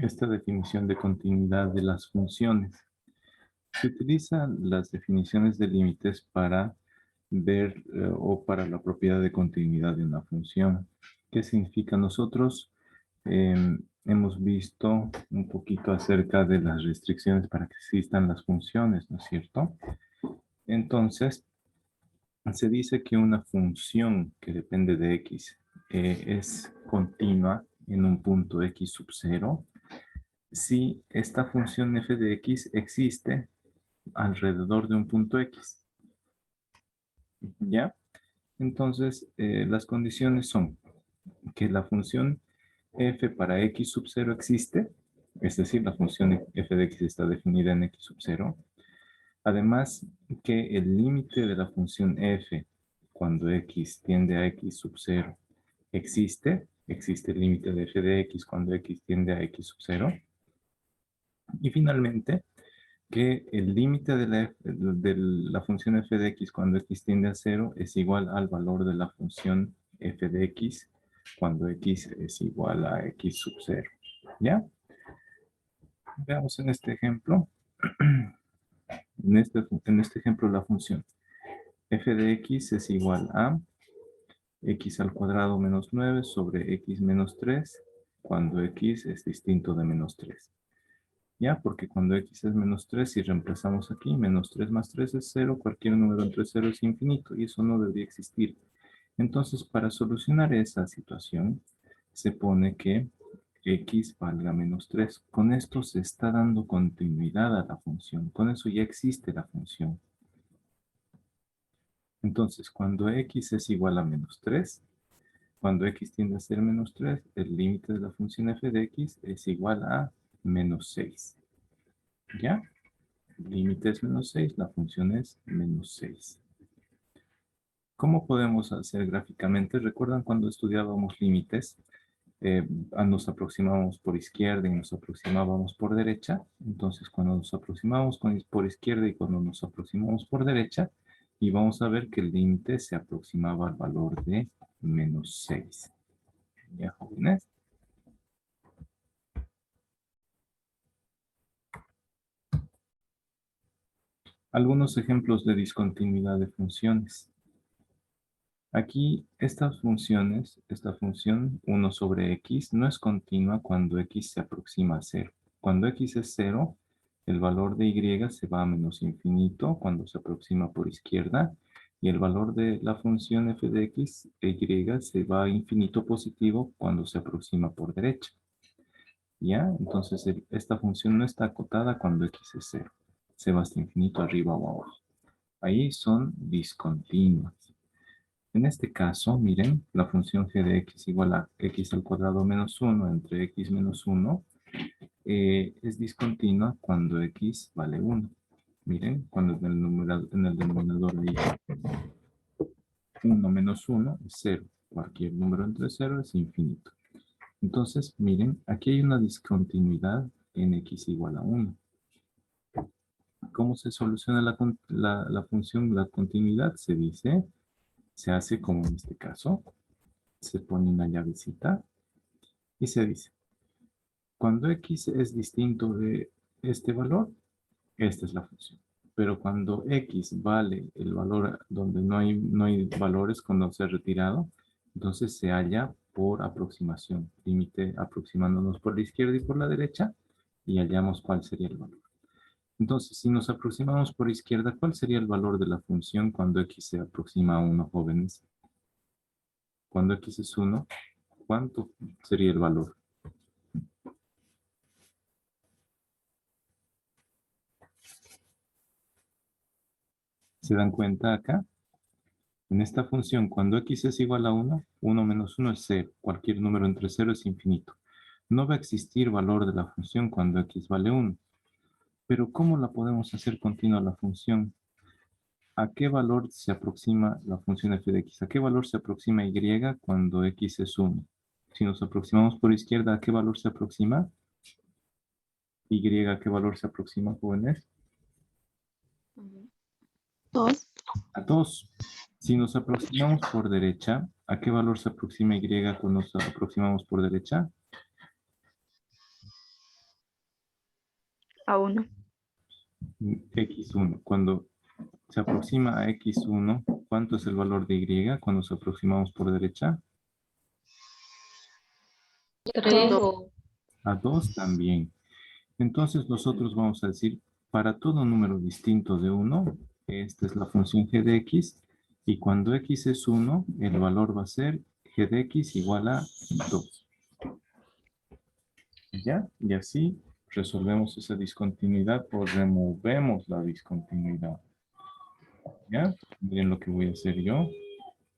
esta definición de continuidad de las funciones. Se utilizan las definiciones de límites para ver o para la propiedad de continuidad de una función. ¿Qué significa? Nosotros hemos visto un poquito acerca de las restricciones para que existan las funciones, ¿no es cierto? Entonces, se dice que una función que depende de x es continua en un punto x sub 0 si esta función f de x existe alrededor de un punto x. ¿Ya? Entonces, las condiciones son que la función f para x sub 0 existe, es decir, la función f de x está definida en x sub 0. Además, que el límite de la función f cuando x tiende a x sub 0 existe el límite de f de x cuando x tiende a x sub 0. Y finalmente, que el límite de la función f de x cuando x tiende a 0 es igual al valor de la función f de x cuando x es igual a x sub 0. ¿Ya? Veamos en este ejemplo. En este ejemplo la función f de x es igual a x al cuadrado menos 9 sobre x menos 3 cuando x es distinto de menos 3. ¿Ya? Porque cuando x es menos 3, si reemplazamos aquí, menos 3 más 3 es 0, cualquier número entre 0 es infinito y eso no debería existir. Entonces, para solucionar esa situación, se pone que x valga menos 3. Con esto se está dando continuidad a la función. Con eso ya existe la función. Entonces, cuando x es igual a menos 3, cuando x tiende a ser menos 3, el límite de la función f de x es igual a menos 6. ¿Ya? El límite es menos 6, la función es menos 6. ¿Cómo podemos hacer gráficamente? ¿Recuerdan cuando estudiábamos límites? Nos aproximábamos por izquierda y nos aproximábamos por derecha. Entonces, cuando nos aproximamos por izquierda y cuando nos aproximamos por derecha, íbamos a ver que el límite se aproximaba al valor de menos 6. ¿Ya, jóvenes? Algunos ejemplos de discontinuidad de funciones. Aquí estas funciones, esta función 1 sobre x no es continua cuando x se aproxima a 0. Cuando x es 0, el valor de y se va a menos infinito cuando se aproxima por izquierda y el valor de la función f de x y se va a infinito positivo cuando se aproxima por derecha. ¿Ya? Entonces esta función no está acotada cuando x es 0. Se va hasta infinito arriba o abajo. Ahí son discontinuas. En este caso, miren, la función g de x igual a x al cuadrado menos 1 entre x menos 1 es discontinua cuando x vale 1. Miren, cuando en el denominador hay 1 menos 1 es 0. Cualquier número entre 0 es infinito. Entonces, miren, aquí hay una discontinuidad en x igual a 1. ¿Cómo se soluciona la función, la continuidad? Se hace como en este caso. Se pone una llavecita y se dice, cuando x es distinto de este valor, esta es la función. Pero cuando x vale el valor donde no hay valores, cuando se ha retirado, entonces se halla por aproximación. Límite aproximándonos por la izquierda y por la derecha y hallamos cuál sería el valor. Entonces, si nos aproximamos por izquierda, ¿cuál sería el valor de la función cuando x se aproxima a 1, jóvenes? Cuando x es 1, ¿cuánto sería el valor? ¿Se dan cuenta acá? En esta función, cuando x es igual a 1, 1 menos 1 es 0. Cualquier número entre 0 es infinito. No va a existir valor de la función cuando x vale 1. Pero ¿cómo la podemos hacer continua la función? ¿A qué valor se aproxima la función f de x? ¿A qué valor se aproxima y cuando x es 1? Si nos aproximamos por izquierda, ¿a qué valor se aproxima? ¿Y a qué valor se aproxima, jóvenes? 2. A 2. Si nos aproximamos por derecha, ¿a qué valor se aproxima y cuando nos aproximamos por derecha? A 1. X1. Cuando se aproxima a X1, ¿cuánto es el valor de Y cuando nos aproximamos por derecha? 3 o A 2 también. Entonces nosotros vamos a decir, para todo número distinto de 1, esta es la función g de x, y cuando x es 1, el valor va a ser g de x igual a 2. ¿Ya? Y así resolvemos esa discontinuidad o removemos la discontinuidad. ¿Ya? Miren lo que voy a hacer yo.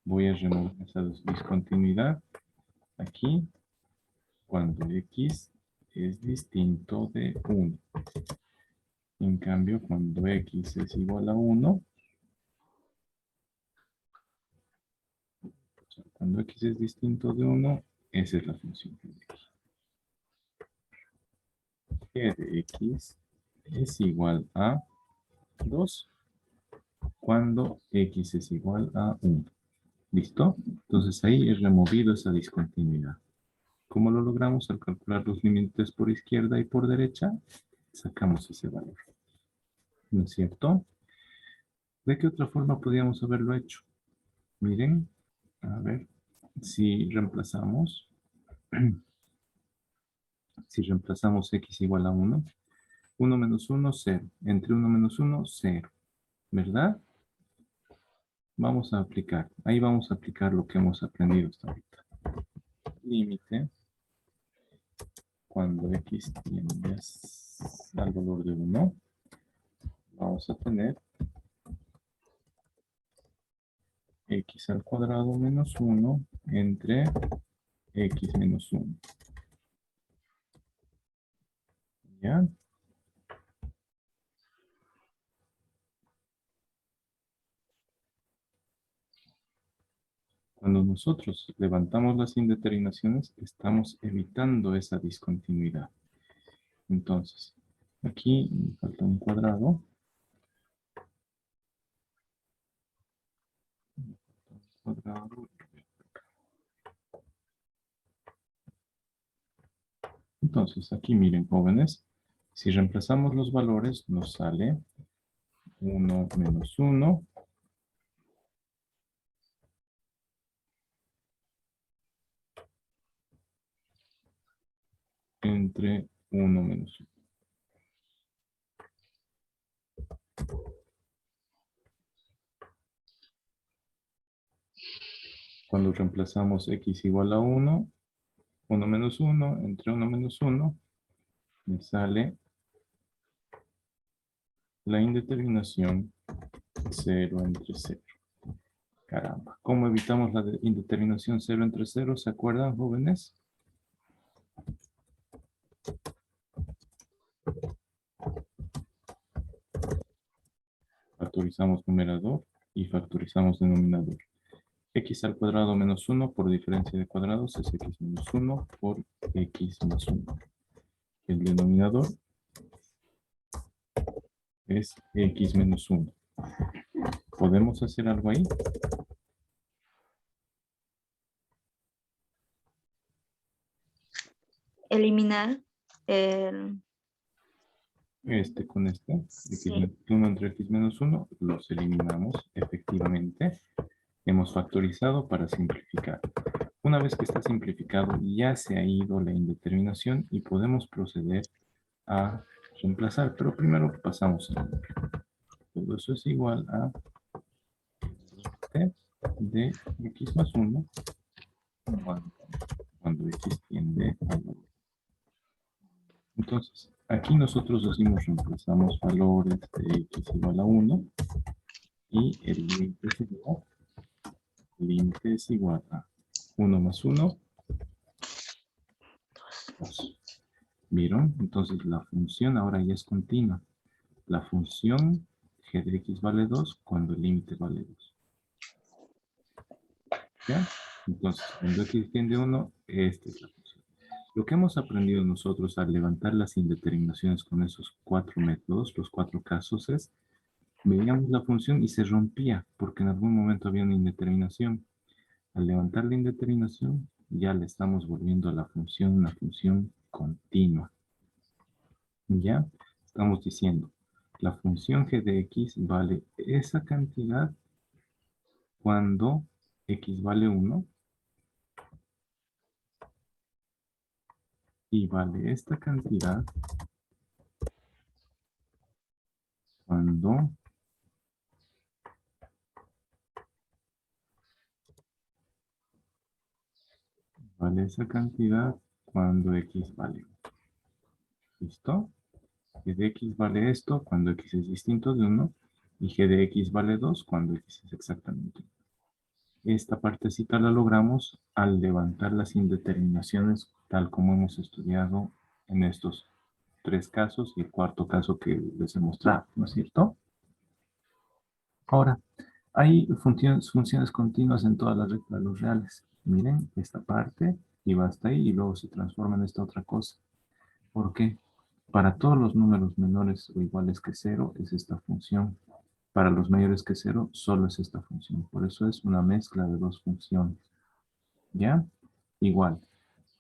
Voy a remover esa discontinuidad aquí cuando x es distinto de 1. En cambio, cuando x es igual a 1, cuando x es distinto de 1, esa es la función g de x. G de x es igual a 2 cuando x es igual a 1. ¿Listo? Entonces ahí he removido esa discontinuidad. ¿Cómo lo logramos? Al calcular los límites por izquierda y por derecha, sacamos ese valor. ¿No es cierto? ¿De qué otra forma podríamos haberlo hecho? Miren, a ver, si reemplazamos, x igual a 1, 1 menos 1, 0. Entre 1 menos 1, 0. ¿Verdad? Vamos a aplicar. Ahí vamos a aplicar lo que hemos aprendido hasta ahorita. Límite. Cuando x tiende al valor de 1, vamos a tener x al cuadrado menos 1 entre x menos 1. ¿Ya? Cuando nosotros levantamos las indeterminaciones, estamos evitando esa discontinuidad. Entonces, aquí me falta un cuadrado. Entonces, aquí miren, jóvenes, si reemplazamos los valores, nos sale 1 menos 1 entre 1 menos 1. Cuando reemplazamos x igual a 1, 1 menos 1 entre 1 menos 1, me sale la indeterminación 0 entre 0. Caramba, ¿cómo evitamos la indeterminación 0 entre 0? ¿Se acuerdan, jóvenes? Factorizamos numerador y factorizamos denominador. X al cuadrado menos 1 por diferencia de cuadrados es x menos 1 por x más 1. El denominador es x menos 1. ¿Podemos hacer algo ahí? Eliminar el... Este con este, x Sí. menos 1 entre x menos 1, los eliminamos efectivamente. Hemos factorizado para simplificar. Una vez que está simplificado, ya se ha ido la indeterminación y podemos proceder a reemplazar. Pero primero pasamos a todo eso es igual a t de x más 1 cuando x tiende a 1. Entonces, aquí nosotros decimos reemplazamos valores de x igual a 1 y el límite es igual a 1 más 1, 2. ¿Vieron? Entonces la función ahora ya es continua. La función g de x vale 2 cuando el límite vale 2. ¿Ya? Entonces, cuando x tiende a 1, esta es la función. Lo que hemos aprendido nosotros al levantar las indeterminaciones con esos 4 métodos, los 4 casos es, veíamos la función y se rompía porque en algún momento había una indeterminación. Al levantar la indeterminación, ya le estamos volviendo a la función una función continua. ¿Ya? Estamos diciendo, la función g de x vale esa cantidad cuando x vale 1 y vale esta cantidad cuando vale esa cantidad cuando x vale 1. ¿Listo? G de x vale esto cuando x es distinto de 1 y g de x vale 2 cuando x es exactamente 1. Esta partecita la logramos al levantar las indeterminaciones tal como hemos estudiado en estos 3 casos y el cuarto caso que les he mostrado, ¿no es cierto? Ahora, hay funciones continuas en todas las rectas de los reales. Miren, esta parte y va hasta ahí y luego se transforma en esta otra cosa. ¿Por qué? Para todos los números menores o iguales que 0 es esta función. Para los mayores que 0 solo es esta función. Por eso es una mezcla de dos funciones. ¿Ya? Igual,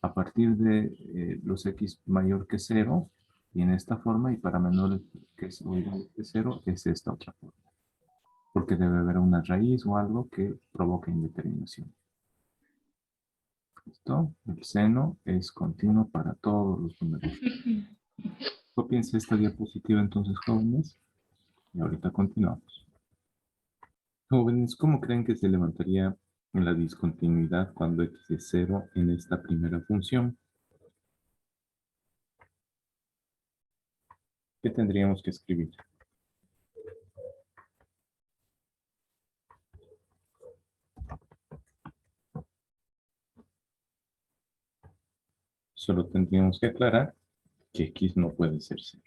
a partir de los x mayor que 0 tiene esta forma y para menor que o igual que 0 es esta otra forma. Porque debe haber una raíz o algo que provoque indeterminación. ¿Listo? El seno es continuo para todos los números. Copiense esta diapositiva entonces, jóvenes. Y ahorita continuamos. Jóvenes, ¿cómo creen que se levantaría la discontinuidad cuando x es 0 en esta primera función? ¿Qué tendríamos que escribir? Solo tendríamos que aclarar que x no puede ser 0.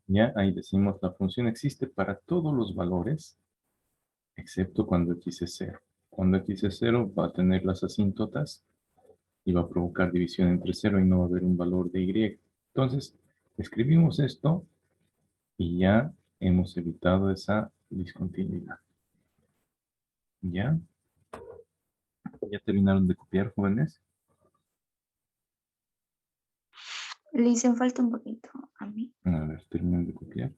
Ya, ahí decimos la función existe para todos los valores, excepto cuando x es 0. Cuando x es 0 va a tener las asíntotas y va a provocar división entre 0 y no va a haber un valor de y. Entonces, escribimos esto y ya hemos evitado esa discontinuidad. ¿Ya? ¿Ya terminaron de copiar, jóvenes? Le hice falta un poquito a mí. A ver, terminan de copiar.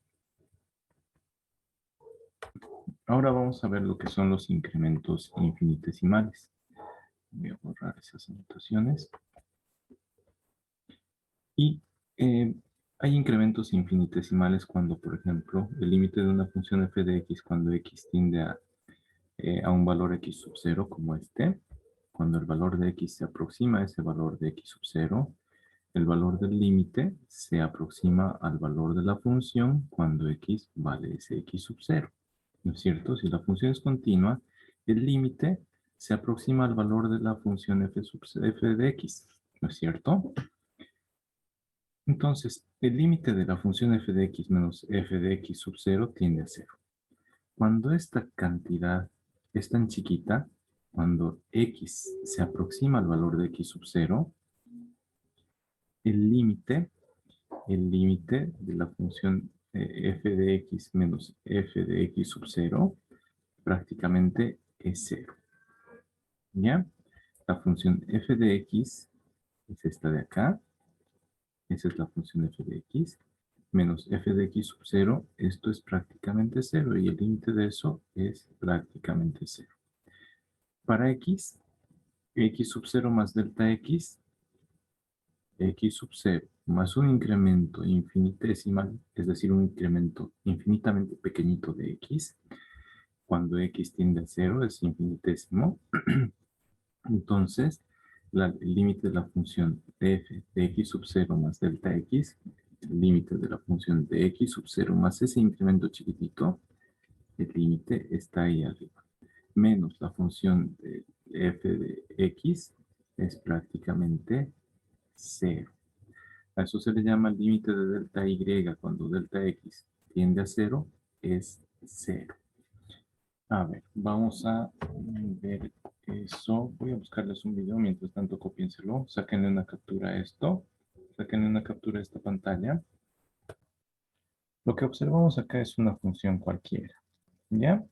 Ahora vamos a ver lo que son los incrementos infinitesimales. Voy a borrar esas anotaciones. Y hay incrementos infinitesimales cuando, por ejemplo, el límite de una función f de x cuando x tiende a un valor x sub 0 como este, cuando el valor de x se aproxima a ese valor de x sub 0, el valor del límite se aproxima al valor de la función cuando x vale ese x sub 0. ¿No es cierto? Si la función es continua, el límite se aproxima al valor de la función f de x. ¿No es cierto? Entonces, el límite de la función f de x menos f de x sub 0 tiende a 0. Cuando esta cantidad es tan chiquita, cuando x se aproxima al valor de x sub 0, el límite de la función f de x menos f de x sub 0 prácticamente es 0. ¿Ya? La función f de x es esta de acá. Esa es la función f de x. Menos f de x sub 0, esto es prácticamente 0 y el límite de eso es prácticamente 0. Para x sub 0 más delta x sub 0 más un incremento infinitesimal, es decir, un incremento infinitamente pequeñito de x, cuando x tiende a 0 es infinitésimo, entonces el límite de la función de f de x sub 0 más delta x, el límite de la función de x sub 0 más ese incremento chiquitito, el límite está ahí arriba, menos la función de f de x es prácticamente 0. A eso se le llama el límite de delta y, cuando delta x tiende a 0, es 0. A ver, vamos a ver eso. Voy a buscarles un video, mientras tanto copiénselo. Sáquenle una captura a esto. Sáquenle una captura a esta pantalla. Lo que observamos acá es una función cualquiera. ¿Ya?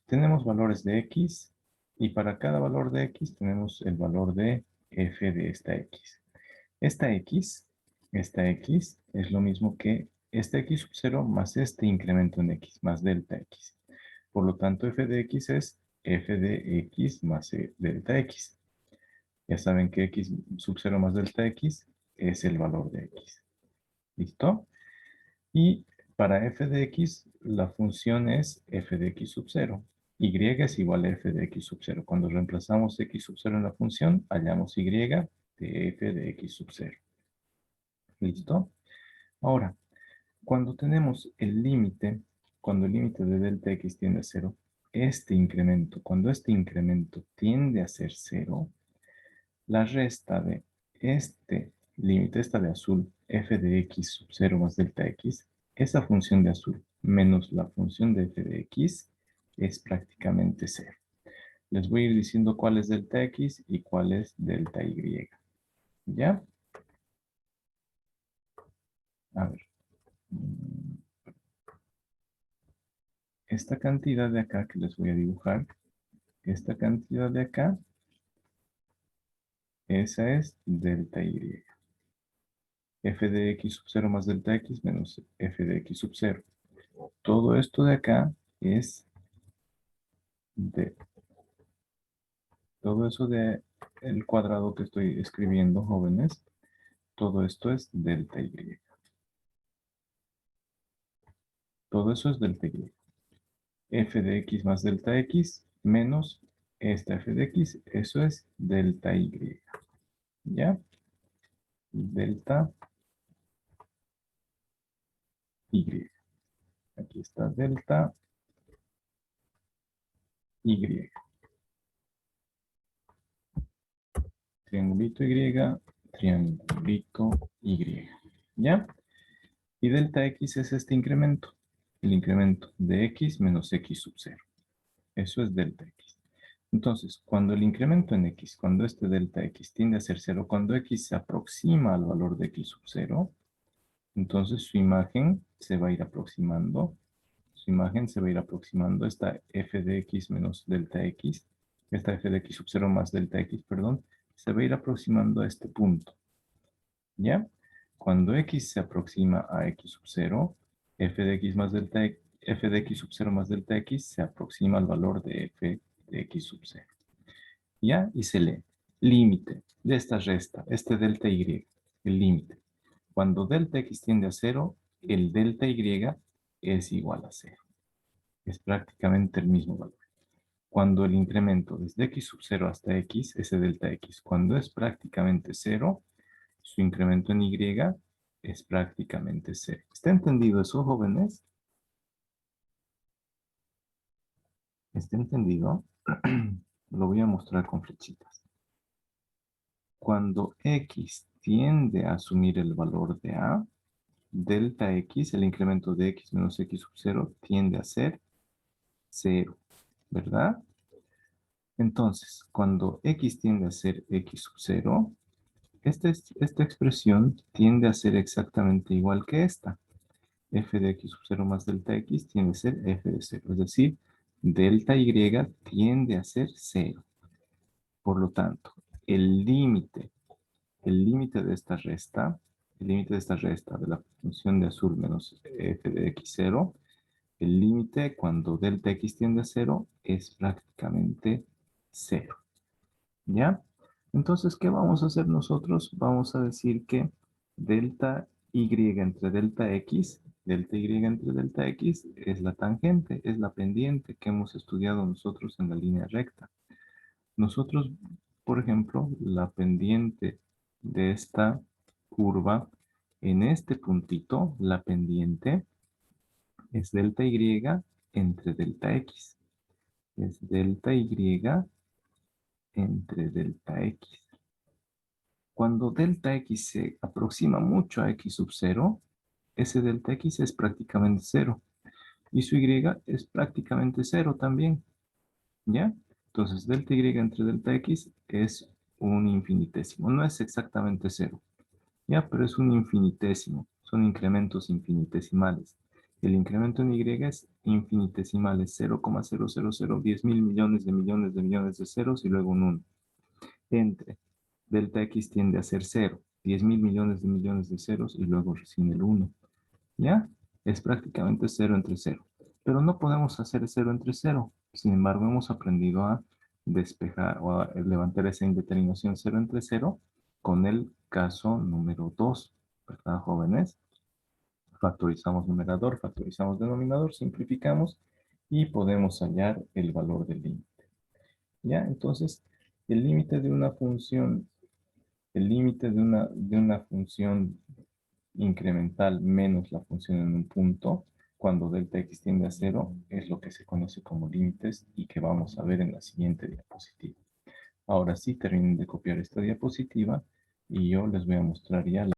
Tenemos valores de x y para cada valor de x tenemos el valor de f de esta x. Esta x es lo mismo que este x sub 0 más este incremento en x, más delta x. Por lo tanto, f de x es f de x más delta x. Ya saben que x sub 0 más delta x es el valor de x. ¿Listo? Y para f de x, la función es f de x sub 0. Y es igual a f de x sub 0. Cuando reemplazamos x sub 0 en la función, hallamos y de f de x sub 0. ¿Listo? Ahora, cuando tenemos el límite, cuando el límite de delta x tiende a 0, cuando este incremento tiende a ser 0, la resta de este límite, esta de azul, f de x sub 0 más delta x, esa función de azul menos la función de f de x es prácticamente 0. Les voy a ir diciendo cuál es delta x y cuál es delta y. ¿Ya? A ver. Esta cantidad de acá que les voy a dibujar, esta cantidad de acá, esa es delta y. F de x sub 0 más delta x menos f de x sub 0. Todo esto de acá es de todo eso de el cuadrado que estoy escribiendo, jóvenes, todo esto es delta y. Todo eso es delta y. F de x más delta x menos esta f de x, eso es delta y. ¿Ya? Delta y. Aquí está delta y. Triangulito y, triangulito y. ¿Ya? Y delta x es este incremento. El incremento de x menos x sub 0. Eso es delta x. Entonces, cuando el incremento en x, cuando este delta x tiende a ser 0, cuando x se aproxima al valor de x sub 0, entonces su imagen se va a ir aproximando. Su imagen se va a ir aproximando esta f de x menos delta x, esta f de x sub 0 más delta x, perdón, se va a ir aproximando a este punto. ¿Ya? Cuando x se aproxima a x sub 0, f de x más delta x, f de x sub 0 más delta x se aproxima al valor de f de x sub 0. ¿Ya? Y se lee. Límite de esta resta, este delta y, el límite. Cuando delta x tiende a 0, el delta y es igual a 0. Es prácticamente el mismo valor. Cuando el incremento desde x sub 0 hasta x, ese delta x, cuando es prácticamente 0, su incremento en y es prácticamente 0. ¿Está entendido eso, jóvenes? ¿Está entendido? Lo voy a mostrar con flechitas. Cuando x tiende a asumir el valor de a, delta x, el incremento de x menos x sub 0, tiende a ser 0, ¿verdad? Entonces, cuando x tiende a ser x sub 0, esta expresión tiende a ser exactamente igual que esta. F de x sub 0 más delta x tiende a ser f de 0. Es decir, delta y tiende a ser 0. Por lo tanto, el límite de esta resta, el límite de esta resta de la función de azul menos f de x0, el límite cuando delta x tiende a 0 es prácticamente 0. ¿Ya? Entonces, ¿qué vamos a hacer nosotros? Vamos a decir que delta y entre delta y entre delta x es la tangente, es la pendiente que hemos estudiado nosotros en la línea recta. Nosotros, por ejemplo, la pendiente de esta curva, en este puntito, la pendiente es delta y entre delta x. Es delta y entre delta x. Cuando delta x se aproxima mucho a x sub 0, ese delta x es prácticamente 0. Y su y es prácticamente 0 también. ¿Ya? Entonces, delta y entre delta x es un infinitésimo. No es exactamente 0. ¿Ya? Pero es un infinitésimo. Son incrementos infinitesimales. El incremento en y es infinitesimal. Es 0,00010 mil millones de ceros y luego un 1. Entre delta x tiende a ser 0 10.000 millones de ceros y luego recién el 1. ¿Ya? Es prácticamente 0 entre 0. Pero no podemos hacer 0 entre 0. Sin embargo, hemos aprendido a despejar o a levantar esa indeterminación 0 entre 0 con el caso número 2. ¿Verdad, jóvenes? Factorizamos numerador, factorizamos denominador, simplificamos y podemos hallar el valor del límite. ¿Ya? Entonces, el límite de una función, el límite de una función incremental menos la función en un punto, cuando delta x tiende a 0, es lo que se conoce como límites y que vamos a ver en la siguiente diapositiva. Ahora sí, terminen de copiar esta diapositiva y yo les voy a mostrar ya